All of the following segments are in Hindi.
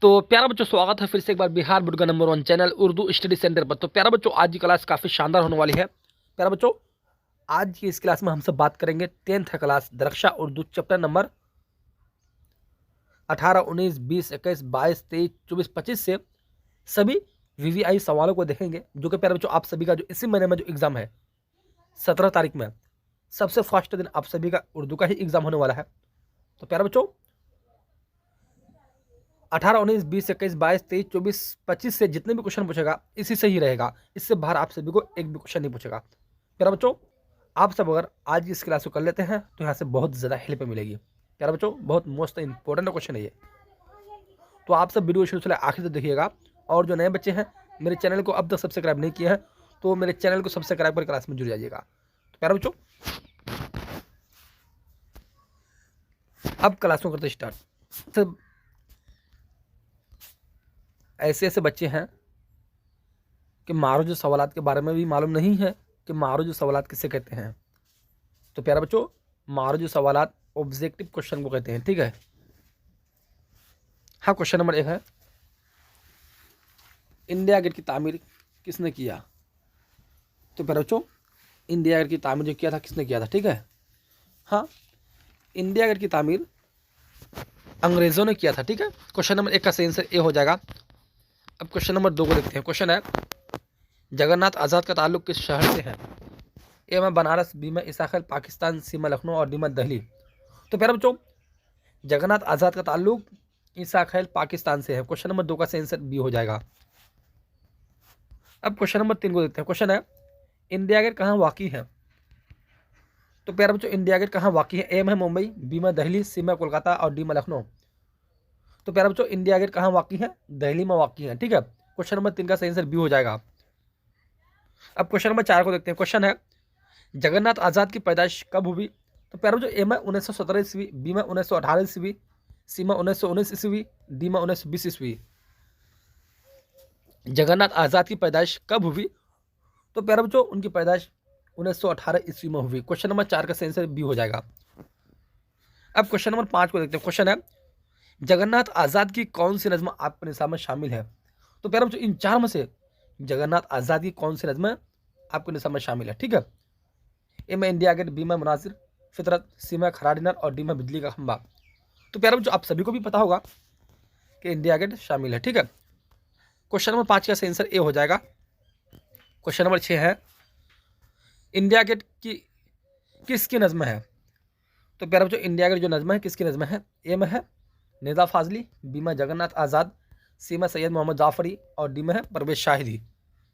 तो प्यारा बच्चों, स्वागत है फिर से एक बार बिहार बोर्ड का number 1 channel Urdu study centre पर। तो प्यारा बच्चों, आज की क्लास काफ़ी शानदार होने वाली है। प्यारा बच्चों, आज की इस क्लास में हम सब बात करेंगे 10th क्लास दरक्षा उर्दू चैप्टर नंबर 18, 19, 20, 21, 22, 23, 24, 25 से सभी वीवीआई सवालों को देखेंगे, जो कि प्यारा बच्चों आप सभी का जो इसी महीने में जो एग्जाम है 17 तारीख में, सबसे फर्स्ट दिन आप सभी का उर्दू का ही एग्जाम होने वाला है। तो प्यारा बच्चों, 18, 19, 20, 21, 22, 23, 24, 25 से जितने भी क्वेश्चन पूछेगा इसी से ही रहेगा। इससे बाहर आप सभी को एक भी क्वेश्चन नहीं पूछेगा। प्यारा बच्चों, आप सब अगर आज इस क्लास को कर लेते हैं तो यहाँ से बहुत ज़्यादा हेल्प मिलेगी। प्यारा बच्चों, बहुत मोस्ट इंपॉर्टेंट क्वेश्चन है ये, तो आप सब वीडियो शुरू से आखिर तक देखिएगा। और जो नए बच्चे हैं, मेरे चैनल को अब तक सब्सक्राइब नहीं किया है, तो मेरे चैनल को सब्सक्राइब कर क्लास में जुड़ जाइएगा। तो प्यारा बच्चों, अब क्लास को करते स्टार्ट। ऐसे ऐसे बच्चे हैं कि मारूज सवालात के बारे में भी मालूम नहीं है कि मारूज सवालात किसे कहते हैं। तो प्यारा बच्चों, मारूज सवालात ऑब्जेक्टिव क्वेश्चन को कहते हैं, ठीक है। हाँ, क्वेश्चन नंबर 1 है, इंडिया गेट की तामीर किसने किया। तो प्यारा बच्चों, इंडिया गेट की तामीर जो किया था किसने किया था, ठीक है। हाँ, इंडिया गेट की तामीर अंग्रेजों ने किया था, ठीक है। क्वेश्चन नंबर 1 का सही आंसर ए हो जाएगा। अब क्वेश्चन नंबर 2 को देखते हैं। क्वेश्चन है, जगन्नाथ आज़ाद का ताल्लुक किस शहर से है। ए में बनारस, बी में इसाखल पाकिस्तान, सी में लखनऊ और डी में दिल्ली। तो प्यारे बच्चों, जगन्नाथ आज़ाद का ताल्लुक इसाखल पाकिस्तान से है। क्वेश्चन नंबर 2 का सही आंसर बी हो जाएगा। अब क्वेश्चन नंबर 3 को देखते हैं। क्वेश्चन है, इंडिया गेट कहाँ वाक़ई है। तो प्यारे बच्चों, इंडिया गेट कहाँ वाक़ई है। ए में मुंबई, बी में दिल्ली, सी में कोलकाता और डी में लखनऊ। तो प्यारे बच्चों, इंडिया गेट कहाँ वाक़ई है, दिल्ली में वाक़ई है, ठीक है। क्वेश्चन नंबर 3 का सही आंसर बी हो जाएगा। अब क्वेश्चन नंबर 4 को देखते हैं। क्वेश्चन है, जगन्नाथ आज़ाद की पैदाइश कब हुई। तो प्यारे बच्चों, ए में 1917 ईस्वी, बी में 1918 ईस्वी, सी में 1919 ईस्वी, डी में 1920 ईस्वी। जगन्नाथ आज़ाद की पैदाइश कब हुई। तो प्यारे बच्चों, उनकी पैदाइश 1918 ईस्वी में हुई। क्वेश्चन नंबर 4 का सही आंसर बी हो जाएगा। अब क्वेश्चन नंबर 5 को देखते हैं। क्वेश्चन है, जगन्नाथ आज़ाद की कौन सी नज़्म आपके निसाब में शामिल है। तो प्यारे बच्चों, इन 4 में से जगन्नाथ आज़ाद की कौन सी नज़्म आपके निसाब में शामिल है, ठीक है। ए में इंडिया गेट, बी में मुनासिर फितरत, सी में खरा डिनर और डी में बिजली का खंभा। तो प्यारे बच्चों, आप सभी को भी पता होगा कि इंडिया गेट शामिल है, ठीक है। क्वेश्चन नंबर 5 का सही आंसर ए हो जाएगा। क्वेश्चन नंबर 6 है, इंडिया गेट की किसकी नज़्म है। तो प्यारे बच्चों, इंडिया गेट जो नज़्म है किसकी नज़्म है। ए में है निज़ा फाजली, बी में जगन्नाथ आज़ाद, सी में सैयद मोहम्मद जाफरी और डी में है परवेज शाहिदी।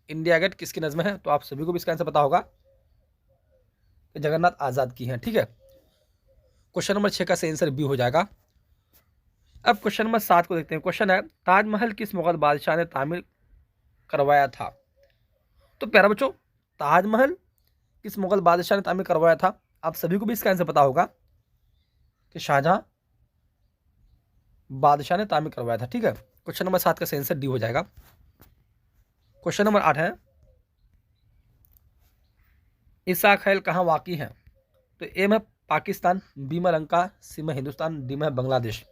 इंडिया गेट किसकी नज़्म है। तो आप सभी को भी इसका आंसर पता होगा कि जगन्नाथ आज़ाद की है, ठीक है। क्वेश्चन नंबर 6 का सही आंसर बी हो जाएगा। अब क्वेश्चन नंबर 7 को देखते हैं। क्वेश्चन है, ताजमहल किस मुगल बादशाह ने तामीर करवाया था। तो प्यारा बच्चों, ताजमहल किस मुगल बादशाह ने तामीर करवाया था। आप सभी को भी इसका आंसर पता होगा कि शाहजहां बादशाह ने तामीर करवाया था, ठीक है। क्वेश्चन नंबर 7 का सही आंसर डी हो जाएगा। क्वेश्चन नंबर 8 है, ईसा खैल कहाँ वाक़ई है। तो ए में पाकिस्तान, बी में लंका, सी में हिंदुस्तान, डी में बांग्लादेश।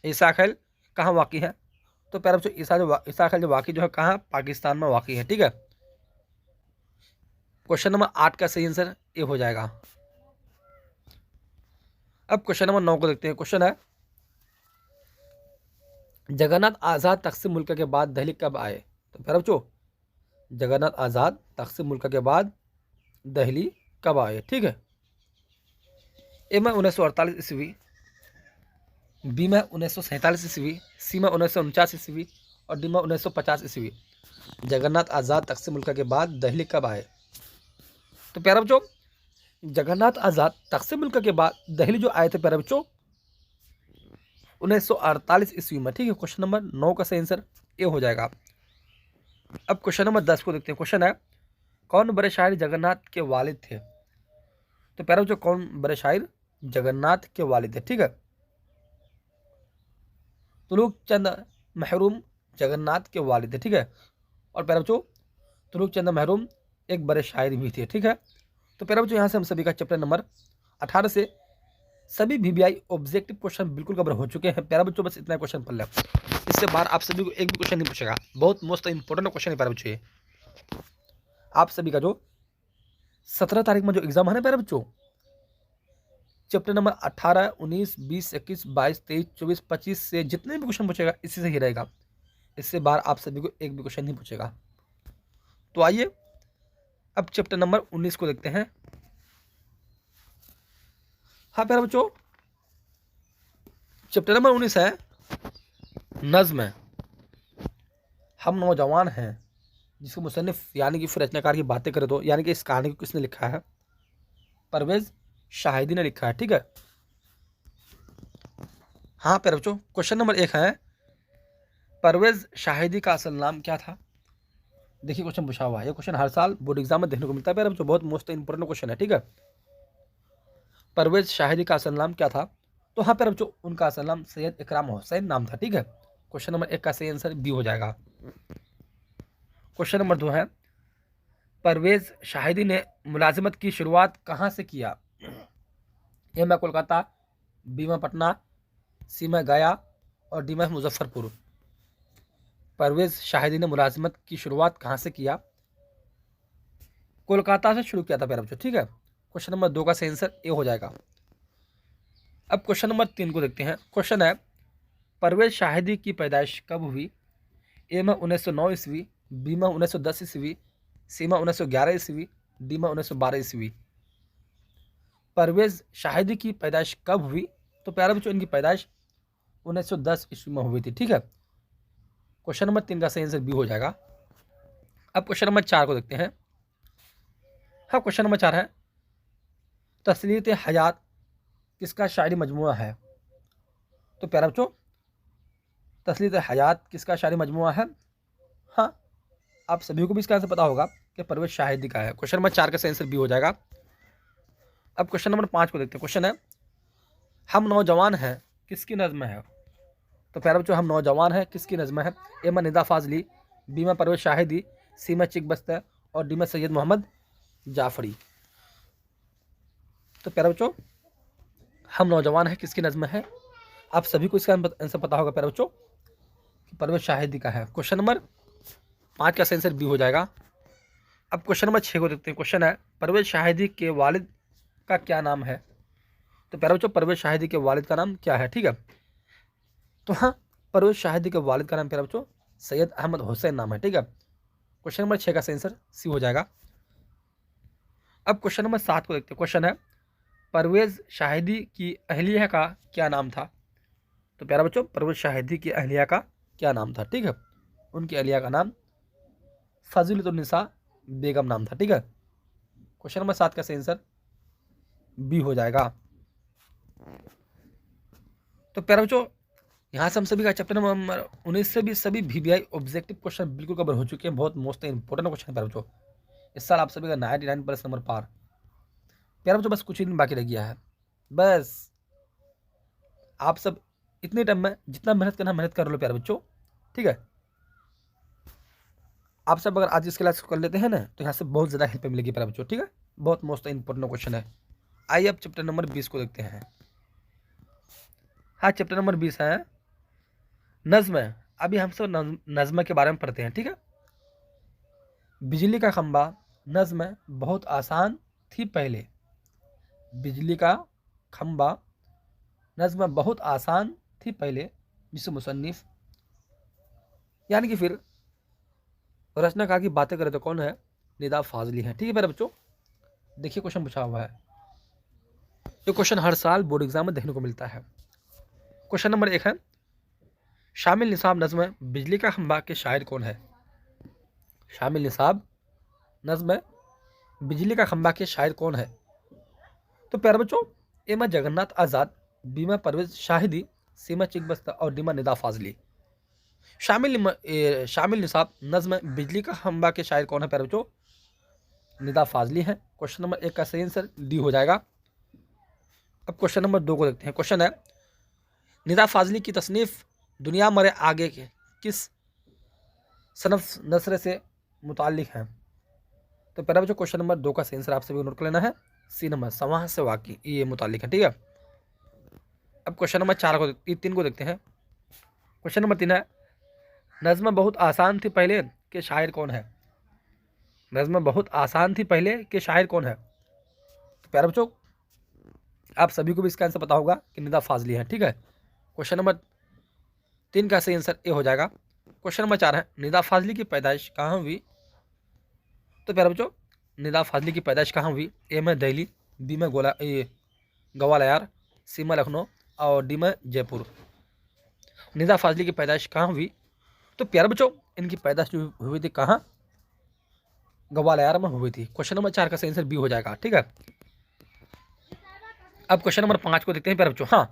ईसा खैल कहाँ वाक़ई है। तो प्यारे बच्चों, ईसा खैल जो वाक़ई जो है कहाँ, पाकिस्तान में वाक़ई है, ठीक है। क्वेश्चन नंबर 8 का सही आंसर ए हो जाएगा। अब क्वेश्चन नंबर 9 को देखते हैं। क्वेश्चन है, जगन्नाथ आज़ाद तक़सीम मुल्क के बाद दिल्ली कब आए। तो प्यारे बच्चों, जगन्नाथ आज़ाद तक़सीम मुल्क के बाद दिल्ली कब आए, ठीक है। ए में 1948 ईस्वी, बी में 1947 ईस्वी, सी में 1949 ईस्वी और डी में 1950 ईस्वी। जगन्नाथ आज़ाद तक़सीम मुल्क के बाद दिल्ली कब आए। तो प्यारे बच्चों, जगन्नाथ आज़ाद तक़सीम मुल्क के बाद दिल्ली जो आए थे प्यारे बच्चों 1948 ईस्वी में, ठीक है। क्वेश्चन नंबर 9 का सही आंसर ए हो जाएगा। अब क्वेश्चन नंबर 10 को देखते हैं। क्वेश्चन है, कौन बड़े शायर जगन्नाथ के वालिद थे। तो प्यारे बच्चों, कौन बड़े शायर जगन्नाथ के वालिद थे, ठीक है। तुलुक चंद महरूम जगन्नाथ के वालिद थे, ठीक है। और प्यारे बच्चों, तुलुक चंद महरूम एक बड़े शायर भी थे, ठीक है। तो प्यारे बच्चों, यहाँ से हम सभी का चैप्टर नंबर 18 से सभी वीवीआई ऑब्जेक्टिव क्वेश्चन बिल्कुल कवर हो चुके हैं प्यारे बच्चों। बस इतना क्वेश्चन पढ़ लें, इससे बाहर आप सभी को एक भी क्वेश्चन नहीं पूछेगा। बहुत मोस्ट इंपॉर्टेंट क्वेश्चन है प्यारे बच्चों ये। आप सभी का जो 17 तारीख में जो एग्जाम है ना प्यारे बच्चों, चैप्टर नंबर 18, 19, 20, 21, 22, 23, 24, 25 से जितने भी क्वेश्चन पूछेगा इसी से ही रहेगा। इससे बाहर आप सभी को एक भी क्वेश्चन नहीं पूछेगा। तो आइए अब चैप्टर नंबर 19 को देखते हैं। हाँ प्यारे बच्चों, चैप्टर नंबर 19 है नज्म है। हम नौजवान हैं, जिसको मुसन्निफ यानी कि फिर रचनाकार की बातें करें तो यानी कि इस कहानी को किसने लिखा है? परवेज शाहिदी ने लिखा है। ठीक है। हाँ प्यारे बच्चों, क्वेश्चन नंबर 1 है परवेज शाहिदी का असल नाम क्या था? देखिए क्वेश्चन पूछा हुआ है, ये क्वेश्चन हर साल बोर्ड एग्जाम में देखने को मिलता है प्यारे बच्चों। बहुत मोस्ट इंपोर्टेंट क्वेश्चन है। ठीक है। परवेज शाहिदी का असल नाम क्या था? तो हाँ प्यारे बच्चों, उनका असल नाम सैयद इकराम हुसैन नाम था। ठीक है। क्वेश्चन नंबर 1 का सही आंसर बी हो जाएगा। क्वेश्चन नंबर 2 है परवेज शाहिदी ने मुलाजिमत की शुरुआत कहाँ से किया? ए में कोलकाता, बी में पटना, सी में गया और डी में मुजफ्फरपुर। परवेज शाहिदी ने मुलाजिमत की शुरुआत कहाँ से किया? कोलकाता से शुरू किया था प्यारे बच्चों। ठीक है। क्वेश्चन नंबर 2 का सही आंसर ए हो जाएगा। अब क्वेश्चन नंबर 3 को देखते हैं। क्वेश्चन है परवेज शाहिदी की पैदाइश कब हुई? ए में 1909 ईस्वी, बी में 1910 ईस्वी, सी में 1911 ईस्वी, डी में 1912 ईस्वी। परवेज शाहिदी की पैदाइश कब हुई? तो प्यारे बच्चों, इनकी पैदाइश 1910 ईस्वी में हुई थी। ठीक है। क्वेश्चन नंबर 3 का सही आंसर बी हो जाएगा। अब क्वेश्चन नंबर 4 को देखते हैं। हाँ, क्वेश्चन नंबर 4 है तस्लीत हयात किसका शायरी मजमुआ है? तो प्यारे बच्चों, तस्लीत हयात किसका शायरी मजमुआ है? हाँ, आप सभी को भी इसका आंसर पता होगा कि परवेज शाहिदी का है। क्वेश्चन नंबर 4 का सही आंसर बी हो जाएगा। अब क्वेश्चन नंबर 5 को देखते हैं। क्वेश्चन है हम नौजवान हैं किसकी नज़्म है? तो प्यारे बच्चों, हम नौजवान हैं किसकी नज़्म है? ए में निदा फाजली, बी में परवेज शाहिदी, सी में चिक बस्तर और डी में सैयद मोहम्मद जाफरी। तो प्यारे बच्चों, हम नौजवान हैं किसकी नज़्म है? आप सभी को इसका आंसर पता होगा प्यारे बच्चों कि परवेज शाहिदी का है। क्वेश्चन नंबर 5 का सही आंसर बी हो जाएगा। अब क्वेश्चन नंबर 6 को देखते हैं। क्वेश्चन है परवेज शाहिदी के वालिद का क्या नाम है? तो प्यारे बच्चों, परवेज शाहिदी के वालिद का नाम क्या है? ठीक है। तो हाँ, परवेज शाहिदी के वालिद का नाम प्यारे बच्चों सैयद अहमद हुसैन नाम है। ठीक है। क्वेश्चन नंबर 6 का सही आंसर सी हो जाएगा। अब क्वेश्चन नंबर 7 को देखते हैं। क्वेश्चन है परवेज शाहिदी की अहलिया का क्या नाम था? तो प्यारे बच्चों, परवेज शाहिदी की अहलिया का क्या नाम था? ठीक है। उनकी अहलिया का नाम फजीलतुन्निसा बेगम नाम था। ठीक है। क्वेश्चन नंबर 7 का सही आंसर बी हो जाएगा। तो प्यारे बच्चों, यहाँ से हम सभी का चैप्टर नंबर 19 से भी सभी वीवीआई ऑब्जेक्टिव क्वेश्चन बिल्कुल कवर हो चुके हैं। बहुत मोस्ट इंपॉर्टेंट क्वेश्चन है प्यारे बच्चों। इस साल आप सभी का 99+ नंबर पार। प्यारे बच्चों, बस कुछ ही दिन बाकी रह गया है। बस आप सब इतने टाइम में जितना मेहनत करना मेहनत कर लो प्यारे बच्चों। ठीक है। आप सब अगर आज इस क्लास को कर लेते हैं ना तो यहाँ से बहुत ज़्यादा हेल्प मिलेगी प्यारे बच्चों। ठीक है। बहुत मोस्ट इंपॉर्टेंट क्वेश्चन है। आइए अब चैप्टर नंबर 20 को देखते हैं। हाँ, चैप्टर नंबर 20 है नज्म है। अभी हम सब नज्म के बारे में पढ़ते हैं। ठीक है। बिजली का खंबा नज्म है बहुत आसान थी पहले। बिजली का खंबा नज्म बहुत आसान थी पहले, जिसे मुसन्निफ यानी कि फिर रचनाकार की बातें करें तो कौन है? निदा फाजली है। ठीक है मेरे बच्चों, देखिए क्वेश्चन पूछा हुआ है। ये क्वेश्चन हर साल बोर्ड एग्जाम में देखने को मिलता है। क्वेश्चन नंबर 1 है शामिल निसाब नज्म है बिजली का खंबा के शायर कौन है? शामिल निसाब नज्म है बिजली का खंबा के शायर कौन है? तो प्यारे बच्चों, ए में जगन्नाथ आज़ाद, बी में परवेज शाहिदी, सी में चिक बस्तर और डी में निदा फाजली। शामिल निसाब नज्म बिजली का खंबा के शायर कौन है प्यारे बच्चों? निदा फाजली है। क्वेश्चन नंबर 1 का सही आंसर डी हो जाएगा। अब क्वेश्चन नंबर 2 को देखते हैं। क्वेश्चन है निदा फाजली की तसनीफ दुनिया मरे आगे के किस सनफ नसर से मुताल्लिक हैं? तो प्यारे बच्चों, क्वेश्चन नंबर 2 का सही आंसर आप सभी नोट कर लेना है। सी नंबर समाह से वाकई ये मुताल्लिक है। ठीक है। अब क्वेश्चन नंबर 3 को देखते हैं। क्वेश्चन नंबर 3 है, नज़्म बहुत आसान थी पहले के शायर कौन है? नज़्म बहुत आसान थी पहले के शायर कौन है? तो प्यारे बच्चों, आप सभी को भी इसका आंसर पता होगा कि निदा फाजली है। ठीक है, क्वेश्चन नंबर 3 का सही आंसर ए हो जाएगा। क्वेश्चन नंबर 4 है, निदा फाजली की पैदाइश कहाँ हुई? तो प्यारे बच्चों, निदा फाजली की पैदाइश कहाँ हुई? ए में दिल्ली, बी में ग्वालियर, सी में लखनऊ और डी में जयपुर। निदा फाजली की पैदाइश कहाँ हुई? तो प्यारे बच्चों, इनकी पैदाइश जो हुई थी कहाँ? ग्वालियर में हुई थी। क्वेश्चन नंबर 4 का सही आंसर बी हो जाएगा। ठीक है, अब क्वेश्चन नंबर 5 को देखते हैं प्यारे बच्चों। हाँ,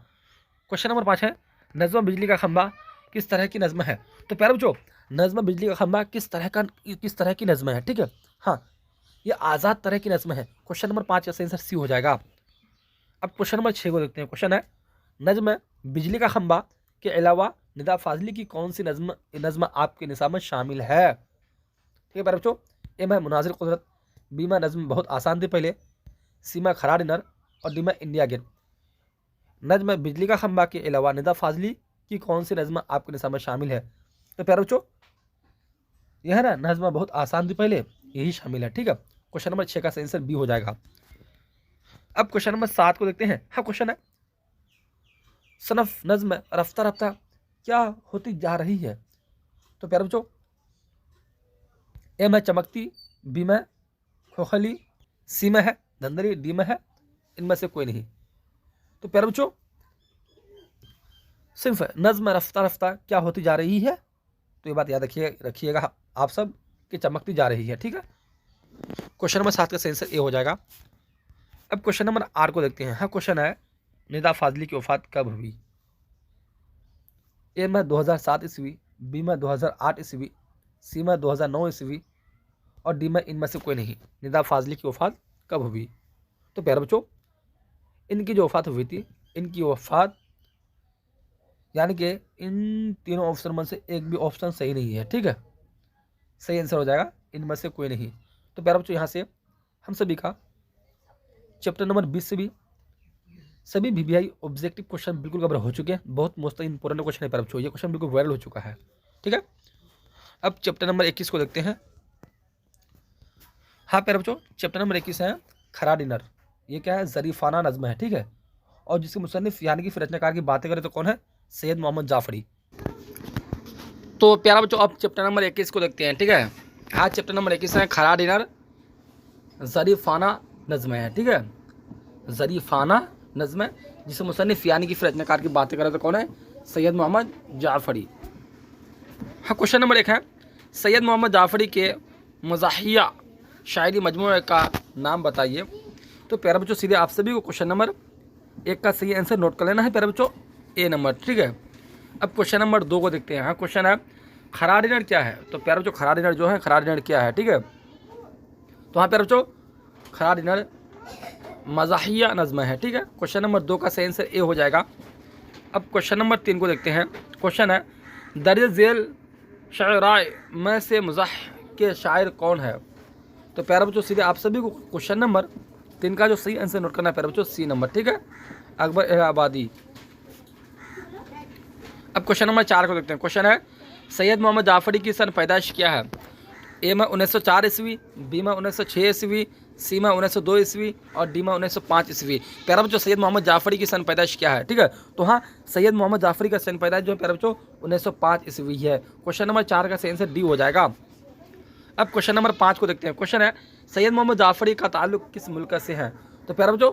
क्वेश्चन नंबर 5 है, नज़्म बिजली का खंबा किस तरह की नज़्म है? तो प्यारे बच्चों, नज़्म बिजली का खंबा किस तरह की नज़्म है? ठीक है, हाँ, ये आज़ाद तरह की नज़्म है। क्वेश्चन नंबर 5 का सही आंसर सी हो जाएगा। अब क्वेश्चन नंबर 6 को देखते हैं। क्वेश्चन है, नज़्म बिजली का खंबा के अलावा निदा फाजली की कौन सी नज़्म आपके निसाब में शामिल है? ठीक है प्यारे बच्चों, ए में मुनाजिर कुदरत, बी में नज़्म बहुत आसान थी पहले, सी में खरा डिनर और डी में इंडिया गेट। नज़्म बिजली का खंबा के अलावा निदा फाजली की कौन सी नज़्म आपके निसाब में शामिल है? तो प्यारे बच्चों, यह है ना, नज़्म बहुत आसान थी पहले, यही शामिल है। ठीक है, क्वेश्चन नंबर 6 का सही आंसर बी हो जाएगा। अब क्वेश्चन नंबर 7 को देखते हैं। हाँ, क्वेश्चन है, सनफ नज़्म रफ्ता रफ्ता क्या होती जा रही है? तो प्यारे बच्चों, ए में चमकती, बी में खोखली, सी में है धंधरी, डी में है इनमें से कोई नहीं। तो प्यारे बच्चों, सिर्फ नज़्म रफ्ता रफ्ता क्या होती जा रही है? तो ये बात याद रखिएगा आप सब कि चमकती जा रही है। ठीक है, क्वेश्चन नंबर 7 का सही आंसर ए हो जाएगा। अब क्वेश्चन नंबर 8 को देखते हैं। हाँ, क्वेश्चन है, निदा फाजली की वफात कब हुई? ए में 2007 ईस्वी, बी में 2008 ईस्वी, सी में 2009 ईस्वी और डी में इनमें से कोई नहीं। निदा फाजली की वफात कब हुई? तो प्यारे बच्चों, इनकी जो वफात हुई थी, इनकी वफात यानी कि इन तीनों ऑप्शन में से एक भी ऑप्शन सही नहीं है। ठीक है, सही आंसर हो जाएगा इनमें से कोई नहीं। तो प्यारे बच्चों, यहाँ से हम सभी का चैप्टर नंबर 20 से भी सभी VVI ऑब्जेक्टिव क्वेश्चन बिल्कुल कवर हो चुके हैं। बहुत मोस्ट इंपॉर्टेंट क्वेश्चन है प्यारे बच्चों, ये क्वेश्चन बिल्कुल वायरल हो चुका है। ठीक है, अब चैप्टर नंबर 21 को देखते हैं। हाँ प्यारे बच्चों, चैप्टर नंबर 21 है खरा डिनर। ये क्या है? ज़रीफ़ाना नज़्म है। ठीक है, और जिसके मुसन्निफ यानी कि रचनाकार की बातें करें तो कौन है? सैयद मोहम्मद जाफरी। तो प्यारा बच्चों, अब चैप्टर नंबर 21 को देखते हैं। ठीक है, हाँ, चैप्टर नंबर 21 है खरा डिनर, ज़रीफ़ाना नज़्म है। ठीक है, ज़रीफ़ाना नज़्म है, जिसे मुसन्निफ यानी कि रचनाकार की बातें करें तो कौन है? सैयद मोहम्मद जाफरी। हाँ, क्वेश्चन नंबर 1 है, सैयद मोहम्मद जाफरी के मज़ाहिया शायरी मजमूए का नाम बताइए। तो प्यारे बच्चों, सीधे आप सभी को क्वेश्चन नंबर 1 का सही आंसर नोट कर लेना है प्यारे बच्चों, ए नंबर। ठीक है, अब क्वेश्चन नंबर 2 को देखते हैं। हाँ, क्वेश्चन है, खरा डिनर क्या है? तो प्यारे बच्चों, खरा डिनर जो है, खरा डिनर क्या है? ठीक है, तो हाँ प्यारे बच्चों, खरा डिनर मज़ाहिया नज़्म है। ठीक है, क्वेश्चन नंबर 2 का सही आंसर ए हो जाएगा। अब क्वेश्चन नंबर 3 को देखते हैं। क्वेश्चन है, दर्ज झेल शायराए में से मज़ाह के शायर कौन है? तो प्यारे बच्चों, सीधे आप सभी को क्वेश्चन नंबर 3 का जो सही आंसर नोट करना है प्यारे बच्चों, सी नंबर। ठीक है, अकबर आबादी। अब क्वेश्चन नंबर 4 को देखते हैं। क्वेश्चन है, सैयद मोहम्मद जाफरी की सन पैदाइश क्या है? ए में 1904 ईस्वी, बी में 1906 ईस्वी, सी में 1902 ईस्वी और डी में 1905 ईस्वी। प्यारे बच्चों, सैयद मोहम्मद जाफरी की सन पैदाइश क्या है? ठीक है, तो हाँ, सैयद मोहम्मद जाफरी का सन पैदाइश जो है प्यारे बच्चों 1905 ईस्वी है। क्वेश्चन नंबर 4 का सही आंसर डी हो जाएगा। अब क्वेश्चन नंबर 5 को देखते हैं। क्वेश्चन है, सैयद मोहम्मद जाफरी का ताल्लुक किस मुल्क से है? तो प्यारे बच्चों,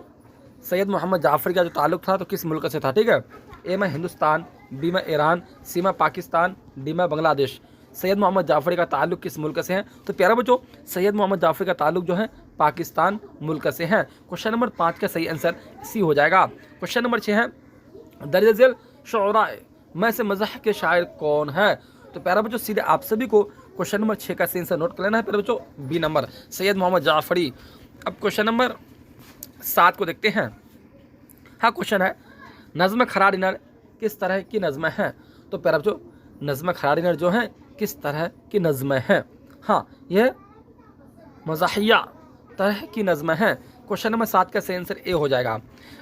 सैयद मोहम्मद जाफरी का जो ताल्लुक था तो किस मुल्क से था? ठीक है, ए में हिंदुस्तान, बी में ईरान, सी में पाकिस्तान, डी में बांग्लादेश। सैयद मोहम्मद जाफरी का ताल्लुक किस मुल्क से है? तो प्यारे बच्चों, सैयद मोहम्मद जाफरी का ताल्लुक जो है पाकिस्तान मुल्क से है। क्वेश्चन नंबर 5 का सही आंसर सी हो जाएगा। क्वेश्चन नंबर 6 है, दर्ज झेल शुअरा में से मज़ाह के शायर कौन है? तो प्यारे बच्चों, सीधे आप सभी को क्वेश्चन नंबर 6 का सही आंसर नोट कर लेना है प्यारे बच्चों, बी नंबर, सैयद मोहम्मद जाफरी। अब क्वेश्चन नंबर 7 को देखते हैं। हाँ, क्वेश्चन है, नज़्म खरा डिनर किस तरह की नज़्म है? तो प्यारे बच्चों, नज़्म खरा डिनर जो है किस तरह की नज़्म है? हाँ, यह मज़ाहिया तरह की नज़्म है, क्वेश्चन नंबर 7 का सही आंसर ए हो जाएगा।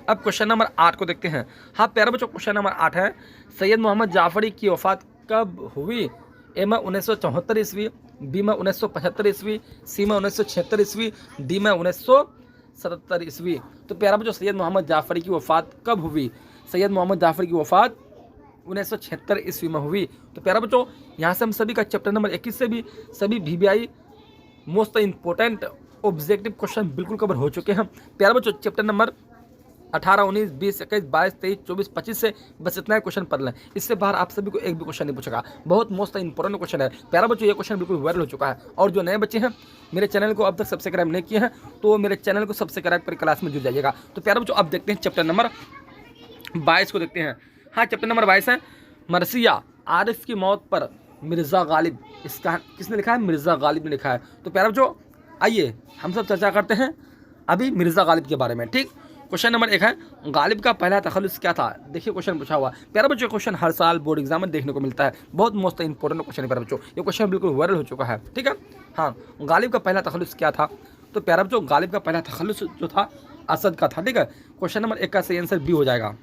अब क्वेश्चन नंबर 8 को देखते हैं। हाँ प्यारे बच्चों, क्वेश्चन नंबर 8 है, सैयद मोहम्मद जाफरी की वफ़ात कब हुई? ए में 1974 ईस्वी, बी में 1975 ईस्वी, सी में 1976 ईस्वी, डी में 1977 ईस्वी। तो प्यारा बच्चों, सैयद मोहम्मद जाफरी की वफ़ात कब हुई? सैयद मोहम्मद जाफरी की वफ़ात 1976 ईस्वी में हुई। तो प्यारा बच्चों, यहाँ से हम सभी का चैप्टर नंबर 21 से भी सभी VBI most important objective question बिल्कुल कवर हो चुके हैं। प्यारा बच्चों, चैप्टर नंबर 18, 19, 20, 21, 22, 23, 24, 25 से बस इतना ही क्वेश्चन पढ़ लें। इससे बाहर आप सभी को एक भी क्वेश्चन नहीं पूछेगा। बहुत मोस्ट इंपॉर्टेंट क्वेश्चन है प्यारा बच्चों, ये क्वेश्चन बिल्कुल वायरल हो चुका है। और जो नए बच्चे हैं, मेरे चैनल को अब तक सब्सक्राइब नहीं किए हैं, तो मेरे चैनल को सब्सक्राइब कर क्लास में जुड़ जाइएगा। तो प्यारा बच्चों, अब देखते हैं चैप्टर नंबर 22 को देखते हैं। हाँ, चैप्टर नंबर 22 है, मरसिया आरिफ की मौत पर मिर्ज़ा गालिब। इसका किसने लिखा है? मिर्ज़ा गालिब ने लिखा है। तो प्यारा बच्चों, आइए हम सब चर्चा करते हैं अभी मिर्ज़ा गालिब के बारे में। ठीक, क्वेश्चन नंबर 1 है, गालिब का पहला तखल्लुस क्या था? देखिए क्वेश्चन पूछा हुआ। प्यारा बच्चों, क्वेश्चन हर साल बोर्ड एग्जाम में देखने को मिलता है। बहुत मोस्ट इंपॉर्टेंट क्वेश्चन है प्यारा बच्चों, ये क्वेश्चन बिल्कुल वायरल हो चुका है। ठीक है, हाँ, गालिब का पहला तखल्लुस क्या था? तो प्यारा बच्चों, गालिब का पहला तखल्लुस जो था असद का था। ठीक है, क्वेश्चन नंबर 1 का सही आंसर बी हो जाएगा।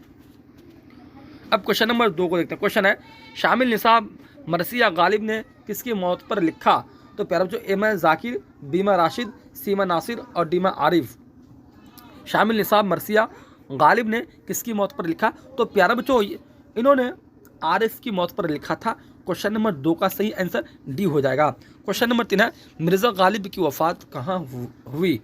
अब क्वेश्चन नंबर 2 को देखते हैं। क्वेश्चन है, शामिल निसाब मरसिया गालिब ने किसकी मौत पर लिखा? तो प्यारा बच्चों, ए में जाकिर, बी में राशिद, सी में नासिर और डी में आरिफ। शामिल निसाब मरसिया गालिब ने किसकी मौत पर लिखा? तो प्यारा बच्चों, इन्होंने आरिफ की मौत पर लिखा था। क्वेश्चन नंबर 2 का सही आंसर डी हो जाएगा। क्वेश्चन नंबर 3 है, मिर्ज़ा गालिब की वफ़ात कहाँ हुई?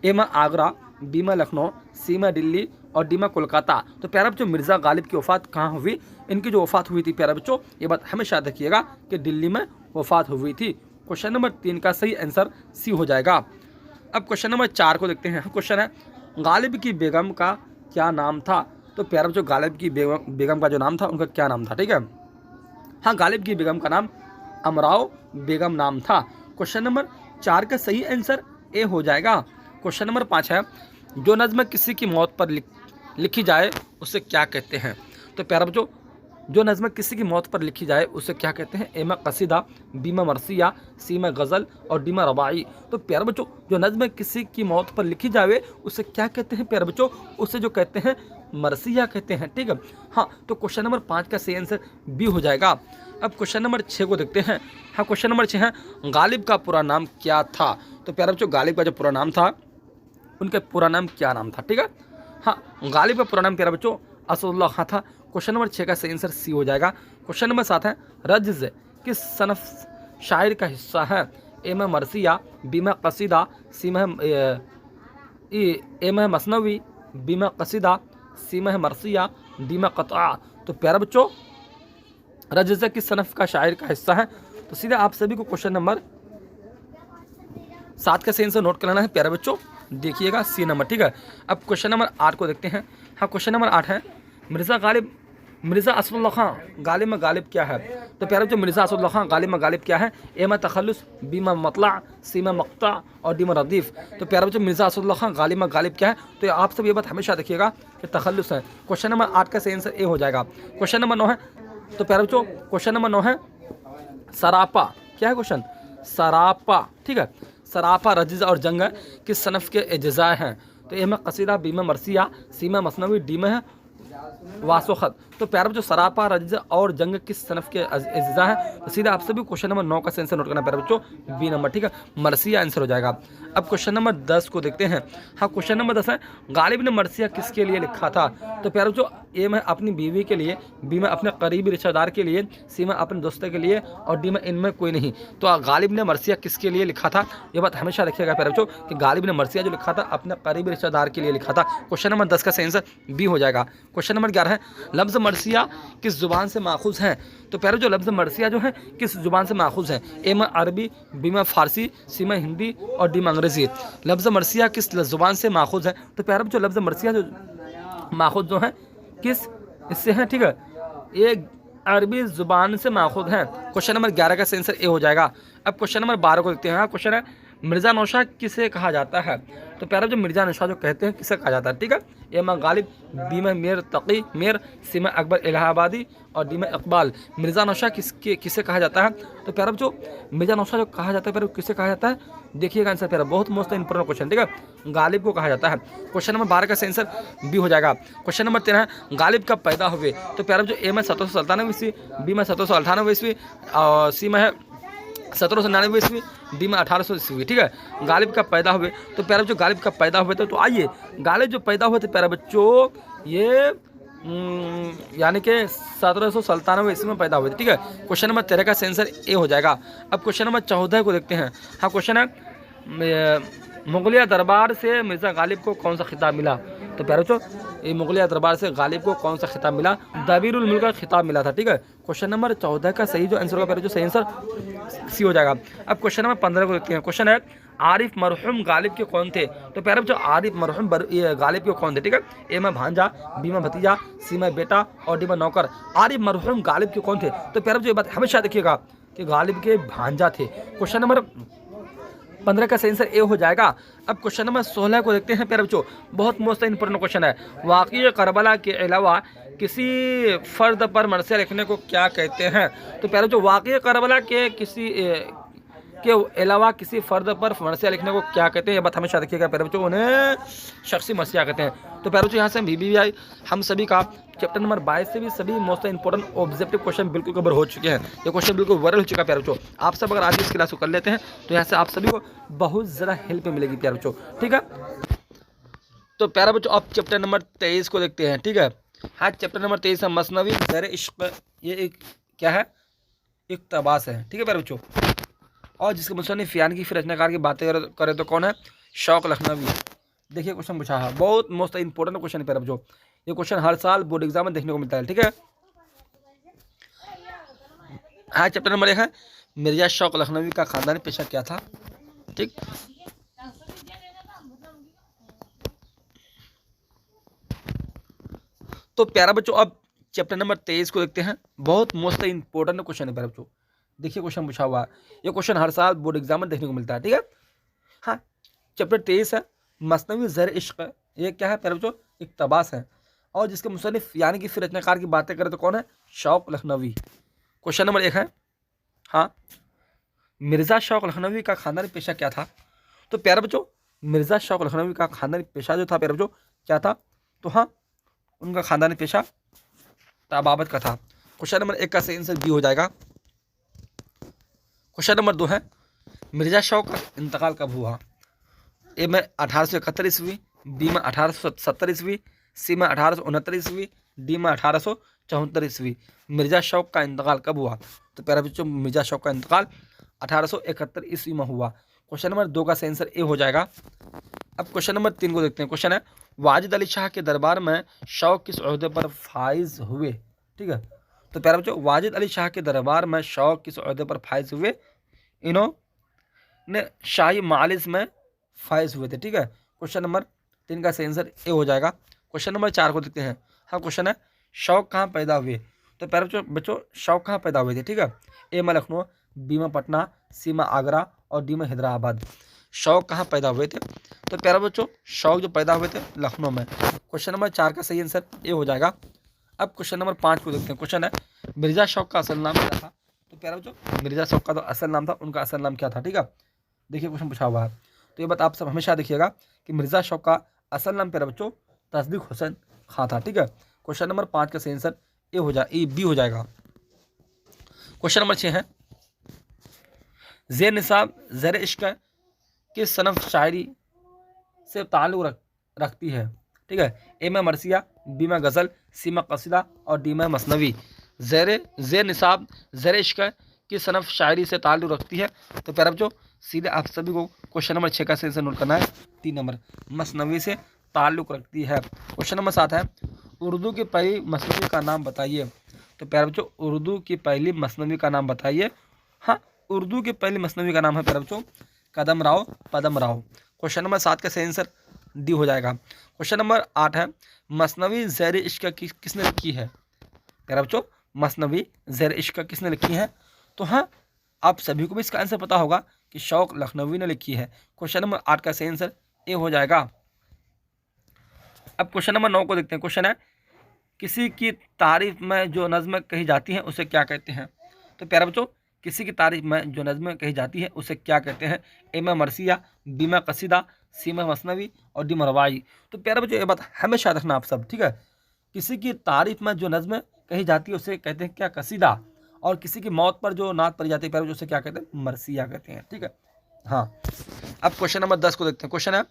ए में आगरा, बी में लखनऊ, सी में दिल्ली और डी में कोलकाता। तो प्यारा बच्चों, मिर्ज़ा गालिब की वफ़ात कहाँ हुई? इनकी जो वफ़ात हुई थी प्यारा बच्चों, ये बात हमेशा याद रखिएगा कि दिल्ली में वफ़ात हुई थी। क्वेश्चन नंबर 3 का सही आंसर सी हो जाएगा। अब क्वेश्चन नंबर 4 को देखते हैं। क्वेश्चन है, गालिब की बेगम का क्या नाम था? तो प्यारा बच्चों, गालिब की बेगम का जो नाम था, उनका क्या नाम था? ठीक है, हाँ, गालिब की बेगम का नाम अमराव बेगम नाम था। क्वेश्चन नंबर 4 का सही आंसर ए हो जाएगा। क्वेश्चन नंबर 5 है, जो नज़्म किसी की मौत पर लिखी जाए उसे क्या कहते हैं? तो प्यारा बच्चों, जो नज़्म किसी की मौत पर लिखी जाए उसे क्या कहते हैं? ए में कसीदा, बी में मरसिया, सी में गज़ल और डी में रबाई। तो प्यारा बच्चों, जो नज़्म किसी की मौत पर लिखी जाए उसे क्या कहते हैं? प्यारा बच्चों, उसे जो कहते हैं मरसिया कहते हैं। ठीक है, हाँ, तो क्वेश्चन नंबर 5 का सही आंसर बी हो जाएगा। अब क्वेश्चन नंबर 6 को देखते हैं। हाँ, क्वेश्चन नंबर 6 है, गालिब का पूरा नाम क्या था? तो प्यारा बच्चों, गालिब का जो पूरा नाम था, उनका पूरा नाम क्या नाम था? ठीक है, हाँ, गालिब का पूरा नाम प्यारा बच्चों असदुल्लाह खां था। क्वेश्चन नंबर 6 का सही आंसर सी हो जाएगा। क्वेश्चन नंबर 7 है, रज्ज़ किस सनफ शायर का हिस्सा है? ए में मरसिया, बी में कसीदा, सी में ए में मसनवी, बी में कसीदा, सी में मरसिया, डी में कतआ। तो प्यारा बच्चों, रज्ज़ किस सनफ का शायर का हिस्सा है? तो सीधा आप सभी को क्वेश्चन नंबर 7 का सही आंसर नोट कराना है प्यारे बच्चों, देखिएगा सी नंबर। ठीक है, अब क्वेश्चन नंबर 8 को देखते हैं। हाँ, क्वेश्चन नंबर 8 है, मिर्ज़ा असदुल्लाह खां गालिब में गालिब क्या है? तो प्यारे बच्चों, मिर्ज़ा असदुल्लाह खां गालिब में गालिब क्या है? ए में तखल्लुस, बी में मतला, सी में मक्ता और डी में रदीफ़। तो प्यारे बच्चों, मिर्ज़ा असदुल्लाह खां गालिब में गालिब क्या है? तो आप सब ये बात हमेशा देखिएगा कि तखल्लुस है। क्वेश्चन नंबर 8 का सही आंसर ए हो जाएगा। क्वेश्चन नंबर 9 है, तो प्यारे बच्चों, क्वेश्चन नंबर 9 है, सरापा क्या है? क्वेश्चन सरापा। ठीक है, सरापा रज्ज़ और जंग किस सनफ़ के अज्ज़ा हैं? तो ए में कसीदा, बी में मरसिया, सी में मसनवी, डी में है वासोखत। तो प्यारे बच्चों, सरापा रज्ज़ और जंग किस सनफ़ के अज्ज़ा हैं? तो सीधा आप सभी क्वेश्चन नंबर 9 का आंसर नोट करना प्यारे बच्चों, बी नंबर। ठीक है, मरसिया आंसर हो जाएगा। अब क्वेश्चन नंबर 10 को देखते हैं। हाँ, क्वेश्चन नंबर 10 है, गालिब ने मरसिया किसके लिए लिखा था? तो प्यारे बच्चों, ए में अपनी बीवी के लिए, बी में अपने करीबी रिश्तेदार के लिए, सी में अपने दोस्तों के लिए और डी में इनमें कोई नहीं। तो गालिब ने मरसिया किसके लिए लिखा था? ये बात हमेशा रखिएगा प्यारे बच्चों कि गालिब ने मरसिया जो लिखा था अपने करीबी रिश्तेदार के लिए लिखा था। क्वेश्चन नंबर 10 का सही आंसर बी हो जाएगा। क्वेश्चन नंबर 11 है, लफ्ज़ मरसिया किस ज़ुबान से माखूज़ हैं? तो प्यारे जो लफ्ज़ मरसिया जो है किस ज़ुबान से माखूज़ हैं? ए में अरबी, बी में फ़ारसी, सी में हिंदी और डी में अंग्रेज़ी। लफ्ज़ मरसिया किस ज़ुबान से माखूज़ है? तो प्यारे जो लफ्ज़ मरसिया जो माखूज़ जो है किस इससे हैं? ठीक है, ये अरबी ज़ुबान से माखूज़ हैं। क्वेश्चन नंबर 11 का सही आंसर ए हो जाएगा। अब क्वेश्चन नंबर 12 को देखते हैं। हाँ, क्वेश्चन है, मिर्ज़ा नौशाद किसे कहा जाता है? तो प्यारा जो मिर्ज़ा नौशाद जो कहते हैं किसे कहा जाता है, ठीक है। ए में गालिब, बी में मीर तकी मीर, सी में अकबर इलाहाबादी और डी में इकबाल। मिर्ज़ा नौशाद किसे कहा जाता है? तो प्यारा जो मिर्ज़ा नौशाद जो कहा जाता है प्यारा किसे कहा जाता है, देखिएगा आंसर प्यारा, बहुत मोस्ट इंपॉर्टेंट क्वेश्चन, ठीक है। गालिब को कहा जाता है। क्वेश्चन नंबर 12 का आंसर बी हो जाएगा। क्वेश्चन नंबर 13, गालिब कब पैदा हुए? तो प्यारा जो ए में 1797 ईस्वी, बी में 1798 ईस्वी और सी में है 1799 ईस्वी, डी में 1800 ईस्वी, ठीक है। गालिब कब पैदा हुए? तो प्यारे जो गालिब कब पैदा हुए थे, तो आइए गालिब जो पैदा हुए थे प्यारे बच्चों, ये यानी कि 1797 ईस्वी में पैदा हुए थे, ठीक है। क्वेश्चन नंबर 13 का आंसर ए हो जाएगा। अब क्वेश्चन नंबर 14 को देखते हैं। हाँ, क्वेश्चन है मुगलिया दरबार से मिर्ज़ा गालिब को कौन सा खिताब मिला? तो प्यारे बच्चों, ये मुगलिया दरबार से गालिब को कौन सा खिताब मिला? दबीरुल मुल्क का खिताब मिला था, ठीक है। क्वेश्चन नंबर 14 का सही जो आंसर होगा प्यारे जो सही आंसर सी हो जाएगा। अब क्वेश्चन नंबर 15 को देखते हैं। क्वेश्चन है आरिफ मरहूम गालिब के कौन थे? तो प्यारे बच्चों, आरिफ मरहूम गालिब के कौन थे, ठीक है। ए में भांजा, बी में भतीजा, सी में बेटा और डी में नौकर। आरिफ मरहूम गालिब के कौन थे? तो प्यारे बच्चों, ये बात हमेशा देखिएगा कि गालिब के भांजा थे। क्वेश्चन नंबर 15 का आंसर ए हो जाएगा। अब क्वेश्चन नंबर 16 को देखते हैं प्यारे बच्चों, बहुत मोस्ट इंपॉर्टेंट क्वेश्चन है। वाक़ई करबला के अलावा किसी फ़र्द पर मरसिया लिखने को क्या कहते हैं? तो प्यारे बच्चों, वाक़ई करबला के अलावा किसी फ़र्द पर मरसिया लिखने को क्या कहते हैं, ये बात हमेशा रखिएगा प्यारे बच्चों, उन्हें शख्सी मरसिया कहते हैं। तो प्यारे बच्चों, यहाँ से BBI हम सभी का चैप्टर नंबर 22 से भी सभी मोस्ट इंपॉर्टेंट ऑब्जेक्टिव क्वेश्चन बिल्कुल कवर हो चुके हैं। ये क्वेश्चन बिल्कुल वायरल हो चुका है प्यारे बच्चों। आप सब अगर आज इस क्लास को कर लेते हैं तो यहाँ से आप सभी को बहुत ज़्यादा हेल्प मिलेगी प्यारे बच्चों, ठीक है। तो प्यारे बच्चों, अब चैप्टर नंबर 23 को देखते हैं, ठीक है। हाँ, चैप्टर नंबर 23 है मसनवी ज़र इश्क। ये एक क्या है, इक़्तिबास है, ठीक है प्यारे बच्चों। और जिसके मुसन्निफ़ यानी कि फिर रचनाकार की बातें करें तो कौन है? शौक़ लखनवी। देखिए क्वेश्चन पूछा है, बहुत मोस्ट इंपॉर्टेंट क्वेश्चन है प्यारे बच्चों। ये क्वेश्चन हर साल बोर्ड एग्जाम में देखने को मिलता है, ठीक है। हाँ, चैप्टर नंबर 1 है मिर्ज़ा शौक़ लखनवी का ख़ानदानी पेशा क्या था, ठीक। तो प्यारा बच्चों, अब चैप्टर नंबर 23 को देखते हैं। बहुत मोस्ट इंपॉर्टेंट क्वेश्चन है प्यारे बच्चों। देखिए क्वेश्चन पूछा हुआ है, ये क्वेश्चन हर साल बोर्ड एग्जाम में देखने को मिलता है, ठीक है। हाँ, चैप्टर 23 है मसनवी ज़र इश्क। ये क्या है प्यारे बच्चों? इक़्तिबास है। और जिसके मुसन्निफ़ यानी कि फिर रचनाकार की बातें करें तो कौन है? शौक़ लखनवी। क्वेश्चन नंबर 1 है, हाँ, मिर्ज़ा शौक़ लखनवी का ख़ानदानी पेशा क्या था? तो प्यारे बच्चों, मिर्ज़ा शौक़ लखनवी का ख़ानदानी पेशा जो था प्यारे बच्चों क्या था? तो हाँ, उनका ख़ानदानी पेशा तबाबत का था। क्वेश्चन नंबर 1 का सही आंसर बी हो जाएगा। क्वेश्चन नंबर 2 है मिर्ज़ा शौक़ का इंतकाल कब हुआ? ए में 1871 ईस्वी, बी में 1870 ईस्वी, सी में 1869 ईस्वी, डी में 1874 ईस्वी। मिर्ज़ा शौक़ का इंतकाल कब हुआ? तो प्यारे बच्चों, मिर्ज़ा शौक़ का इंतकाल 1871 ईस्वी में हुआ। क्वेश्चन नंबर 2 का सही आंसर ए हो जाएगा। अब क्वेश्चन नंबर 3 को देखते हैं। क्वेश्चन है वाजिद अली शाह के दरबार में शौक़ किस ओहदे पर फाइज हुए, ठीक है। तो प्यारे बच्चों, वाजिद अली शाह के दरबार में शौक़ किस ओहदे पर फाइज हुए? इन्होंने शाही मालिस में फाइज हुए थे, ठीक है। क्वेश्चन नंबर 3 का सही आंसर ए हो जाएगा। क्वेश्चन नंबर 4 को देखते हैं। हाँ, क्वेश्चन है शौक़ कहाँ पैदा हुए? तो प्यारे बच्चों, शौक़ कहाँ पैदा हुए थे, ठीक है। ए में लखनऊ, बी में पटना, सी में आगरा और डी में हैदराबाद। शौक़ कहाँ पैदा हुए थे? तो प्यारे बच्चों, शौक़ जो पैदा हुए थे लखनऊ में। क्वेश्चन नंबर 4 का सही आंसर ए हो जाएगा। अब क्वेश्चन नंबर 5 को देखते हैं। क्वेश्चन है मिर्ज़ा शौक़ का असल नाम क्या था? तो प्यारे बच्चों, मिर्ज़ा शौक़ का तो असल नाम था, उनका असल नाम क्या था, ठीक है। देखिए क्वेश्चन पूछा हुआ है, तो ये बात आप सब हमेशा देखिएगा कि मिर्ज़ा शौक़ का असल नाम प्यारे बच्चों तस्दीक हुसैन खां था, ठीक है। क्वेश्चन नंबर 5 का सही आंसर बी हो जाएगा। क्वेश्चन नंबर 6 है ज़ेर निसाब ज़र इश्क किस सनफ़ शायरी से ताल्लुक़ रखती है, ठीक है। ए में मरसिया, बी में गज़ल, सी में कसीदा और डी में मसनवी। ज़ेर निसाब ज़र इश्क किस सनफ़ शायरी से ताल्लुक़ रखती है? तो प्यारे बच्चों, सीधे आप सभी को क्वेश्चन नंबर 6 का सही आंसर नोट करना है। 3 नंबर मसनवी से ताल्लुक़ रखती है। क्वेश्चन नंबर 7 है उर्दू की पहली मसनवी का नाम बताइए। तो प्यारे बच्चों, उर्दू की पहली मसनवी का नाम बताइए। हाँ, उर्दू की पहली मसनवी का नाम है प्यारे बच्चों कदम राव पदम राव। क्वेश्चन नंबर 7 का सही आंसर डी हो जाएगा। क्वेश्चन नंबर 8 है मसनवी ज़ेर इश्क किसने लिखी है? प्यारे बच्चों, मसनवी ज़ेर इश्क किसने लिखी है? तो हाँ, आप सभी को भी इसका आंसर पता होगा कि शौक लखनवी ने लिखी है। क्वेश्चन नंबर 8 का सही आंसर ए हो जाएगा। अब क्वेश्चन नंबर 9 को देखते हैं। क्वेश्चन है किसी की तारीफ में जो नज़्म कही जाती है उसे क्या कहते हैं। तो प्यारे बच्चों, किसी की तारीफ में जो नज़्म कही जाती है उसे क्या कहते हैं। ए में मरसिया, बी में कसीदा, सी में मसनवी और डी में रवाई। तो प्यारे बच्चों, ये बात हमेशा रखना आप सब, ठीक है। किसी की तारीफ में जो नज़्म कही जाती है उसे कहते हैं क्या, कसीदा। और किसी की मौत पर जो नात पड़ी जाती है प्यारे बच्चों उसे क्या कहते हैं, मरसिया कहते हैं, ठीक है। हाँ, अब क्वेश्चन नंबर 10 को देखते हैं। क्वेश्चन है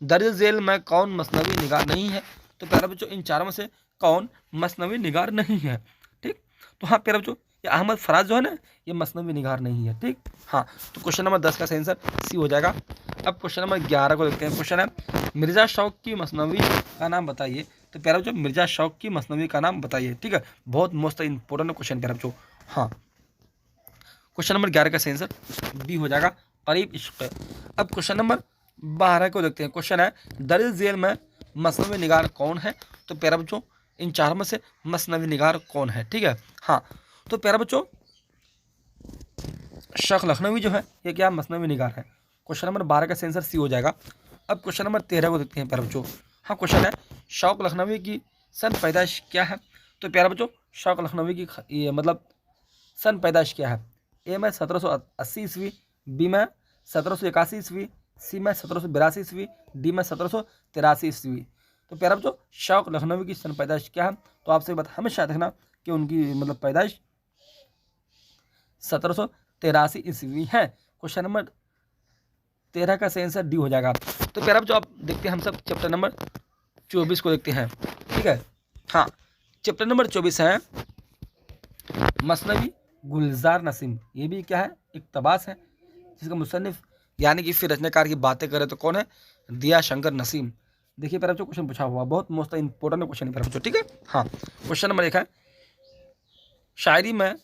दर्ज झेल में कौन मसनवी निगार नहीं है। तो प्यारे बच्चों, इन चारों में से कौन मसनवी निगार नहीं है, ठीक। तो हाँ प्यारे बच्चों, ये अहमद फराज जो है ना, ये मसनवी निगार नहीं है, ठीक। हाँ, तो क्वेश्चन नंबर 10 का सही आंसर सी हो जाएगा। अब क्वेश्चन नंबर 11 को देखते हैं। क्वेश्चन है मिर्जा शौक की मसनवी का नाम बताइए। तो प्यारे बच्चों, मिर्जा शौक की मसनवी का नाम बताइए, ठीक है। बहुत मोस्ट इंपॉर्टेंट क्वेश्चन प्यारे बच्चों। हाँ, क्वेश्चन नंबर 11 का सही आंसर बी हो जाएगा, करीब इश्क। अब क्वेश्चन नंबर 12 को देखते हैं। क्वेश्चन है दर्ज झेल में मसनवी निगार कौन है। तो प्यारे बच्चों, इन चार में से मसनवी निगार कौन है, ठीक है। हाँ, तो प्यारे बच्चों, शौक लखनवी जो है ये क्या मसनवी निगार है। क्वेश्चन नंबर 12 का सही आंसर सी हो जाएगा। अब क्वेश्चन नंबर 13 को देखते हैं प्यारे बच्चों। हाँ, क्वेश्चन है शौक लखनवी की सन पैदाइश क्या है। तो प्यारे बच्चों, शौक लखनवी की ये मतलब सन पैदाइश क्या है। ए में 1780 ईस्वी, बी में 1781 ईस्वी, सी में 1782 ईस्वी, डी में 1783 ईस्वी। तो प्यारे बच्चों, शौक लखनवी की सन पैदाइश क्या है। तो आपसे बात हमेशा देखना कि उनकी मतलब पैदाइश 1783 ईस्वी है। क्वेश्चन नंबर 13 का सही आंसर डी हो जाएगा। तो प्यारे बच्चों, आप देखते हैं हम सब चैप्टर नंबर 24 को देखते हैं, ठीक है। हाँ, चैप्टर नंबर 24 है मसनवी गुलजार नसीम। ये भी क्या है, इक़्तिबास है, जिसका मुसन्निफ यानी कि फिर रचनाकार की बातें करें तो कौन है, दिया शंकर नसीम। देखिए प्यारे बच्चों, क्वेश्चन पूछा हुआ बहुत मोस्ट इंपॉर्टेंट क्वेश्चन है प्यारे बच्चों, ठीक है। हाँ, क्वेश्चन नंबर 1 है शायरी में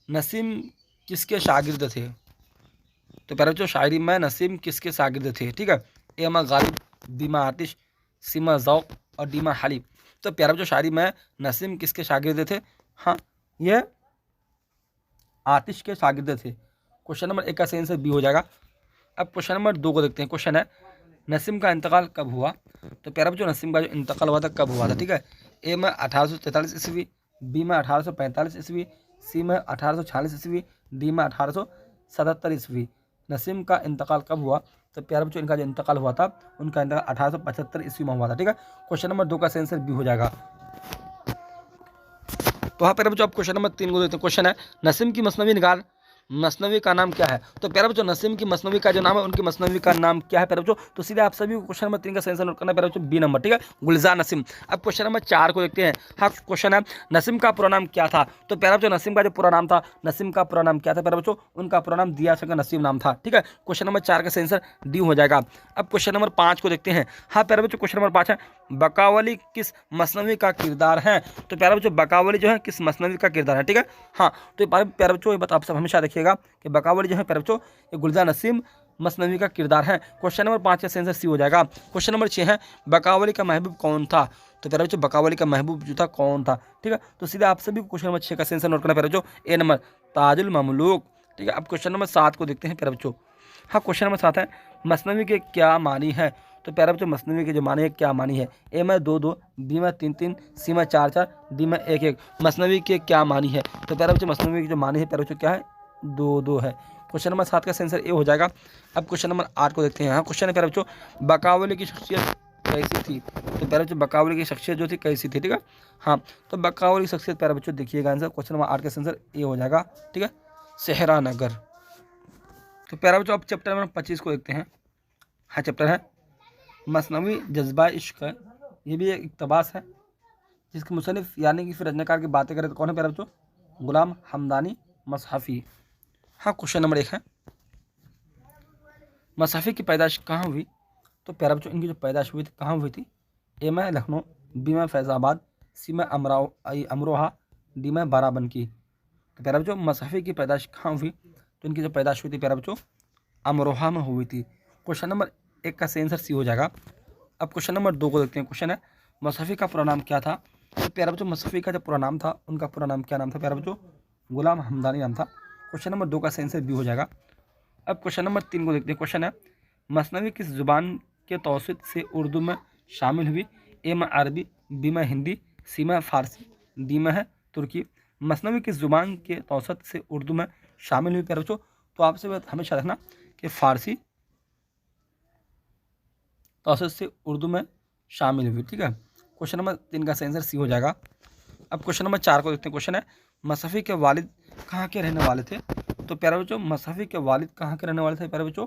नसीम किसके शागिर्द थे। तो प्यारे बच्चों, शायरी में नसीम किसके शागिर्द थे, ठीक है। ए में गालिब, बी में आतिश, सी में ज़ौक़ और डी में हालिब। तो प्यारे बच्चों, शायरी में नसीम किसके शागिर्द थे। हाँ, ये आतिश के शागिर्द थे। क्वेश्चन नंबर 1 का सही आंसर बी हो जाएगा। अब क्वेश्चन नंबर 2 को देखते हैं। क्वेश्चन है नसीम का इंतकाल कब हुआ। तो प्यारे बच्चों, नसीम का जो इंतकाल हुआ था कब हुआ था, ठीक है। ए में 1843 ईस्वी, बी में 1845 ईस्वी, सी में 1846 ईस्वी, डी में 1877 ईस्वी। नसीम का इंतकाल कब हुआ। तो प्यारे बच्चों, इनका जो इंतकाल हुआ था उनका इंतकाल 1875 ईस्वी में हुआ था, ठीक है। क्वेश्चन नंबर 2 का सही आंसर बी हो जाएगा। तो हाँ प्यारे बच्चों, आप क्वेश्चन नंबर 3 को देखते हैं। क्वेश्चन है नसीम की मसनवी निगार मसनवी का नाम क्या है। तो प्यारे बच्चों, नसीम की मसनवी का जो नाम है उनकी मसनवी का नाम क्या है प्यारे बच्चों। तो सीधे आप सभी को क्वेश्चन नंबर 3 का सही आंसर नोट करना है प्यारे बच्चों, बी नंबर, ठीक है, गुलजार नसीम। अब क्वेश्चन नंबर 4 को देखते हैं। हाँ, क्वेश्चन है नसीम का पूरा नाम क्या था। तो प्यारे बच्चों, नसीम का जो पूरा नाम था, नसीम का पूरा नाम क्या था प्यारे बच्चों, उनका पूरा नाम दिया शंकर नसीम नाम था, ठीक है। क्वेश्चन नंबर 4 का सही आंसर डी हो जाएगा। अब क्वेश्चन नंबर 5 को देखते हैं। हाँ प्यारे बच्चों, क्वेश्चन नंबर 5 है बकावली किस मसनवी का किरदार है। तो प्यारे बच्चों, बकावली जो है किस मसनवी का किरदार है, ठीक है। हाँ, तो प्यारे बच्चों, ये बात आप सब हमेशा देखिएगा कि बकावली जो है प्यारे बच्चों ये गुलजार नसीम मसनवी का किरदार है। क्वेश्चन नंबर 5 का आंसर सी हो जाएगा। क्वेश्चन नंबर 6 है बकावली का महबूब कौन था। तो प्यारे बच्चों, बकावली का महबूब जो था कौन था, ठीक है। तो सीधे आप सभी को क्वेश्चन नंबर 6 का आंसर नोट करना प्यारे बच्चों, ए नंबर ताजुल ममलूक, ठीक है। अब क्वेश्चन नंबर 7 को देखते हैं प्यारे बच्चों। हाँ, क्वेश्चन नंबर 7 है मसनवी के क्या मानी है। तो प्यारे बच्चों, मसनवी के जो मानी है क्या मानी है। ए में 2-2, बी में 3-3, सी में 4-4, डी में 1-1। मसनवी के क्या मानी है। तो प्यारे बच्चों, मसनवी की जो मानी है प्यारे बच्चों क्या है, 2-2 है। क्वेश्चन नंबर 7 का आंसर ए हो जाएगा। अब क्वेश्चन नंबर 8 को देखते हैं। हाँ, क्वेश्चन है प्यारे बच्चों बकावली की शख्सियत कैसी थी। तो प्यारे बच्चों, बकावली की शख्सियत जो थी कैसी थी, ठीक है। हाँ, तो बकावली की शख्सियत प्यारे बच्चों देखिएगा आंसर क्वेश्चन नंबर 8 का आंसर ए हो जाएगा, ठीक है, सेहरा नगर। तो प्यारे बच्चों, अब चैप्टर नंबर 25 को देखते हैं। हाँ, चैप्टर है मसनवी जज्बा इश्क है। ये भी एक इक़्तिबास है, जिसके मुसन्निफ यानी कि फिर रचनाकार की बातें करें तो कौन है प्यारे बच्चों, गुलाम हमदानी मसहफ़ी। हाँ, क्वेश्चन नंबर 1 है मसहफ़ी की पैदाइश कहाँ हुई। तो प्यारे बच्चों, इनकी जो पैदाइश हुई थी कहाँ हुई थी। ए में लखनऊ, बी में फैज़ाबाद, सी में अमरोहा, डी में बाराबंकी। तो प्यारे बच्चों, मसहफ़ी की पैदाइश कहाँ हुई। तो इनकी जो पैदाइश हुई थी प्यारे बच्चों अमरोहा में हुई थी। क्वेश्चन नंबर 1 का सही आंसर सी हो जाएगा। अब क्वेश्चन नंबर 2 को देखते हैं। क्वेश्चन है मसहफ़ी का पूरा नाम क्या था। तो प्यारे बच्चों, मसहफ़ी का जो पूरा नाम था उनका पूरा नाम क्या नाम था प्यारे बच्चों, गुलाम हमदानी नाम था। क्वेश्चन नंबर 2 का सही आंसर बी हो जाएगा। अब क्वेश्चन नंबर 3 को देखते हैं। क्वेश्चन है मसनवी किस जुबान के तौसीत से उर्दू में शामिल हुई? ए में अरबी, बी में हिंदी, सी में फारसी, डी में है तुर्की। मसनवी किस जुबान के तौसत से उर्दू में शामिल हुई प्यारे बच्चों? तो आपसे हमेशा रखना कि फारसी तौसत से उर्दू में शामिल हुई। ठीक है, क्वेश्चन नंबर 3 का आंसर सी हो जाएगा। अब क्वेश्चन नंबर 4 को देखते हैं। क्वेश्चन है मसहफ़ी के वालिद कहाँ के रहने वाले थे? तो प्यारे बच्चों मसहफ़ी के वालिद कहाँ के रहने वाले थे प्यारे बच्चों?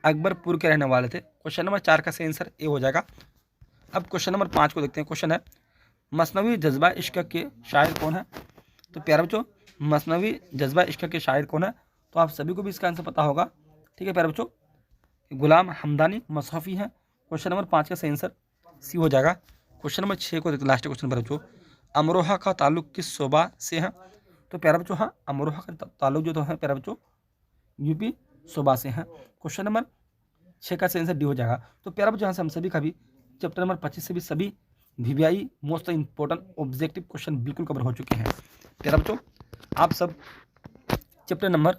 अकबरपुर के रहने वाले थे। क्वेश्चन नंबर 4 का सही आंसर ए हो जाएगा। अब क्वेश्चन नंबर 5 को देखते हैं। क्वेश्चन है मसनवी जज्बा इश्क के शायर कौन है? तो प्यारे बच्चों मसनवी जज्बा इश्क के शायर कौन है? तो आप सभी को भी इसका आंसर पता होगा। ठीक है प्यारे बच्चों, गुलाम हमदानी मसहफ़ी है। क्वेश्चन नंबर 5 का सही आंसर सी हो जाएगा। क्वेश्चन नंबर 6 को देखते हैं, लास्ट क्वेश्चन प्यारे बच्चों, अमरोहा का ताल्लुक किस सूबा से है? तो प्यारे बच्चों हाँ, अमरोहा का ताल्लुक जो तो है प्यारे बच्चों यूपी सूबा से है। क्वेश्चन नंबर 6 का सही आंसर डी हो जाएगा। तो प्यारे बच्चों यहाँ से हम सभी का भी चैप्टर नंबर 25 से भी सभी VVI most important objective question बिल्कुल कवर हो चुके हैं। प्यारे बच्चों आप सब चैप्टर नंबर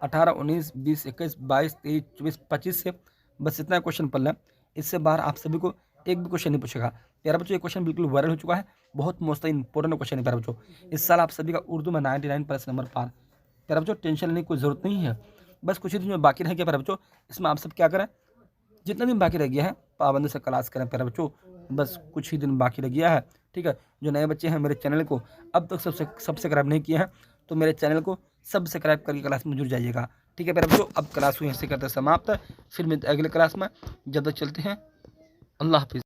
18, 19, 20, 21, 22, 23, 24, 25 से बस इतना क्वेश्चन पढ़ लें। इससे बाहर आप सभी को एक भी क्वेश्चन नहीं पूछेगा। प्यारे बच्चों ये क्वेश्चन बिल्कुल वायरल हो चुका है, बहुत मोस्ट इंपॉर्टेंट क्वेश्चन है प्यारे बच्चों। इस साल आप सभी का उर्दू में 99% नंबर पार। प्यारे बच्चों टेंशन लेने की कोई ज़रूरत नहीं है, बस कुछ ही दिन में बाकी रह गया प्यारे बच्चों। इसमें आप सब क्या करें, जितना दिन बाकी रह गया है पाबंदी से क्लास करें प्यारे बच्चों, बस कुछ ही दिन बाकी रह गया है। ठीक है, जो नए बच्चे हैं मेरे चैनल को अब तक सब्सक्राइब नहीं किए हैं तो मेरे चैनल को सब्सक्राइब करके क्लास में जुड़ जाइएगा। ठीक है प्यारे बच्चों, अब क्लास हुई ऐसे करते समाप्त। फिर मिलते अगले क्लास में, जब तक चलते हैं, अल्लाह हाफिज़।